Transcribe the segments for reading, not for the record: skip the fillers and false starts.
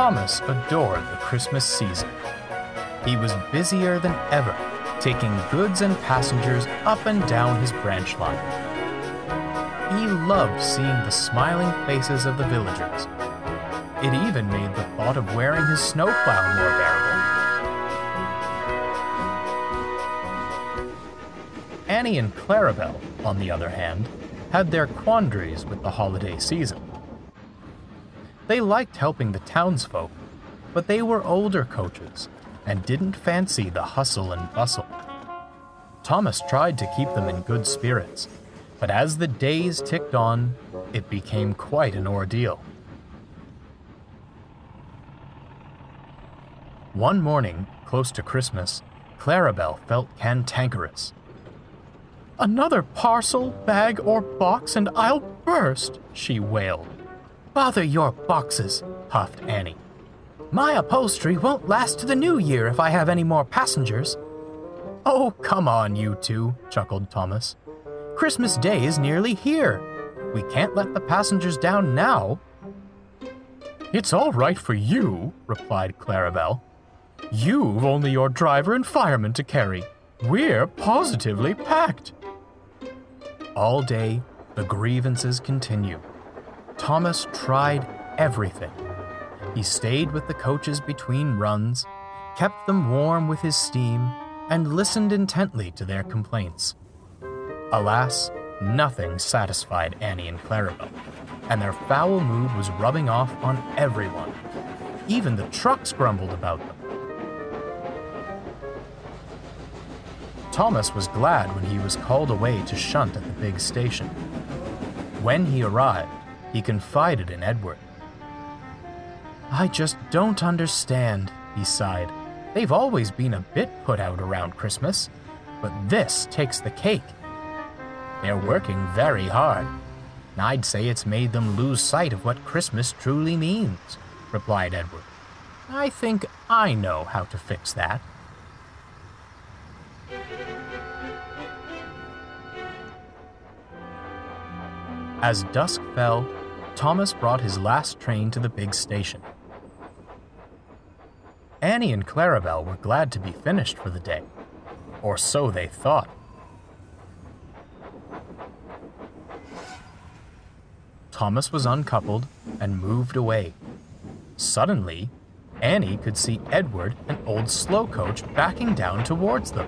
Thomas adored the Christmas season. He was busier than ever, taking goods and passengers up and down his branch line. He loved seeing the smiling faces of the villagers. It even made the thought of wearing his snowplow more bearable. Annie and Clarabel, on the other hand, had their quandaries with the holiday season. They liked helping the townsfolk, but they were older coaches and didn't fancy the hustle and bustle. Thomas tried to keep them in good spirits, but as the days ticked on, it became quite an ordeal. One morning, close to Christmas, Clarabel felt cantankerous. "Another parcel, bag, or box and I'll burst," she wailed. "Bother your boxes," puffed Annie. "My upholstery won't last to the new year if I have any more passengers." "Oh, come on, you two," chuckled Thomas. "Christmas Day is nearly here. We can't let the passengers down now." "It's all right for you," replied Clarabel. "You've only your driver and fireman to carry. We're positively packed." All day, the grievances continued. Thomas tried everything. He stayed with the coaches between runs, kept them warm with his steam, and listened intently to their complaints. Alas, nothing satisfied Annie and Clarabel, and their foul mood was rubbing off on everyone. Even the trucks grumbled about them. Thomas was glad when he was called away to shunt at the big station. When he arrived, he confided in Edward. "I just don't understand," he sighed. "They've always been a bit put out around Christmas, but this takes the cake. They're working very hard. I'd say it's made them lose sight of what Christmas truly means," replied Edward. "I think I know how to fix that." As dusk fell, Thomas brought his last train to the big station. Annie and Clarabel were glad to be finished for the day, or so they thought. Thomas was uncoupled and moved away. Suddenly, Annie could see Edward and old slow coach backing down towards them.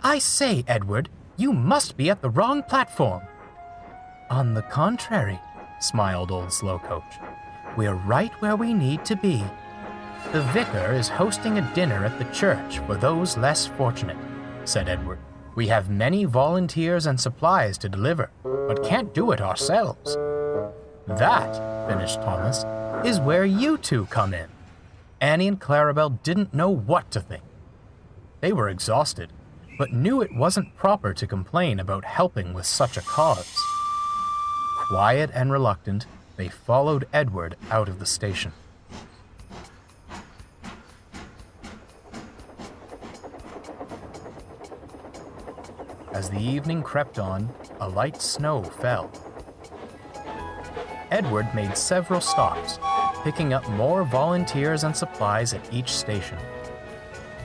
"I say, Edward, you must be at the wrong platform." "On the contrary," smiled old slow coach. "We're right where we need to be. The vicar is hosting a dinner at the church for those less fortunate," said Edward. "We have many volunteers and supplies to deliver, but can't do it ourselves." "That," finished Thomas, "is where you two come in." Annie and Clarabel didn't know what to think. They were exhausted, but knew it wasn't proper to complain about helping with such a cause. Quiet and reluctant, they followed Edward out of the station. As the evening crept on, a light snow fell. Edward made several stops, picking up more volunteers and supplies at each station.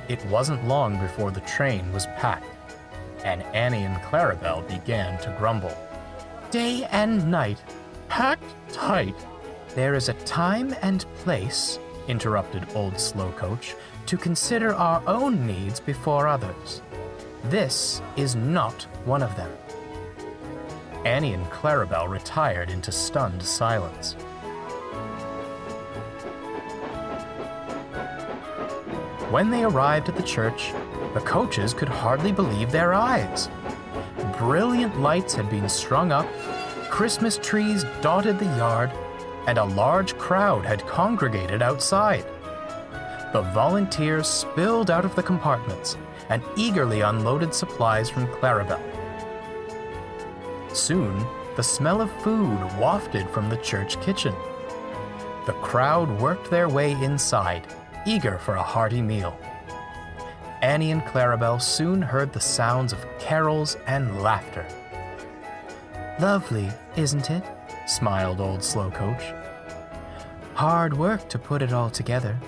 It wasn't long before the train was packed, and Annie and Clarabel began to grumble. "Day and night, packed tight." "There is a time and place," interrupted old slow coach, "to consider our own needs before others. This is not one of them." Annie and Clarabel retired into stunned silence. When they arrived at the church, the coaches could hardly believe their eyes. Brilliant lights had been strung up, Christmas trees dotted the yard, and a large crowd had congregated outside. The volunteers spilled out of the compartments and eagerly unloaded supplies from Clarabel. Soon, the smell of food wafted from the church kitchen. The crowd worked their way inside, eager for a hearty meal. Annie and Clarabel soon heard the sounds of carols and laughter. "Lovely, isn't it?" smiled old slow coach. Hard work to put it all together,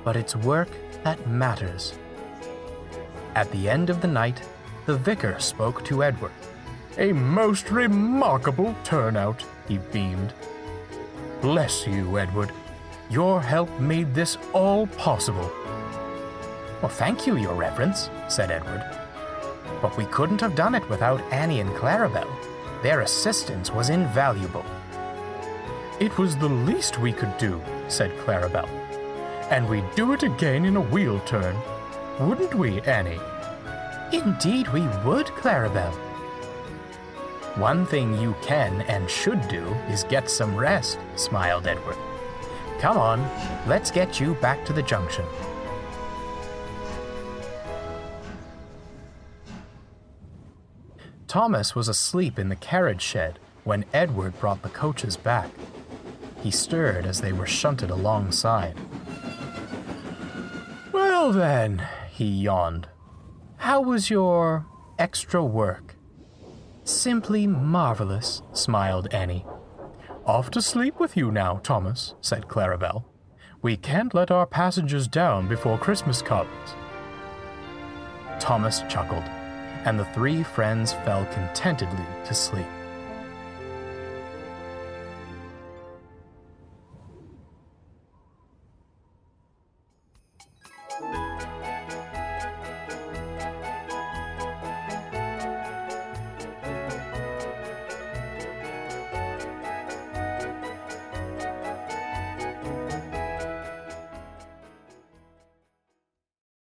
but it's work that matters. At the end of the night, the vicar spoke to Edward. A most remarkable turnout, he beamed. Bless you, Edward. Your help made this all possible. Well, thank you, Your Reverence, said Edward. But we couldn't have done it without Annie and Clarabel. Their assistance was invaluable. It was the least we could do, said Clarabel. And we'd do it again in a wheel turn. Wouldn't we, Annie? Indeed we would, Clarabel. One thing you can and should do is get some rest, smiled Edward. Come on, let's get you back to the junction. Thomas was asleep in the carriage shed when Edward brought the coaches back. He stirred as they were shunted alongside. Well then, he yawned. How was your extra work? Simply marvelous, smiled Annie. Off to sleep with you now, Thomas, said Clarabel. We can't let our passengers down before Christmas comes. Thomas chuckled, and the three friends fell contentedly to sleep.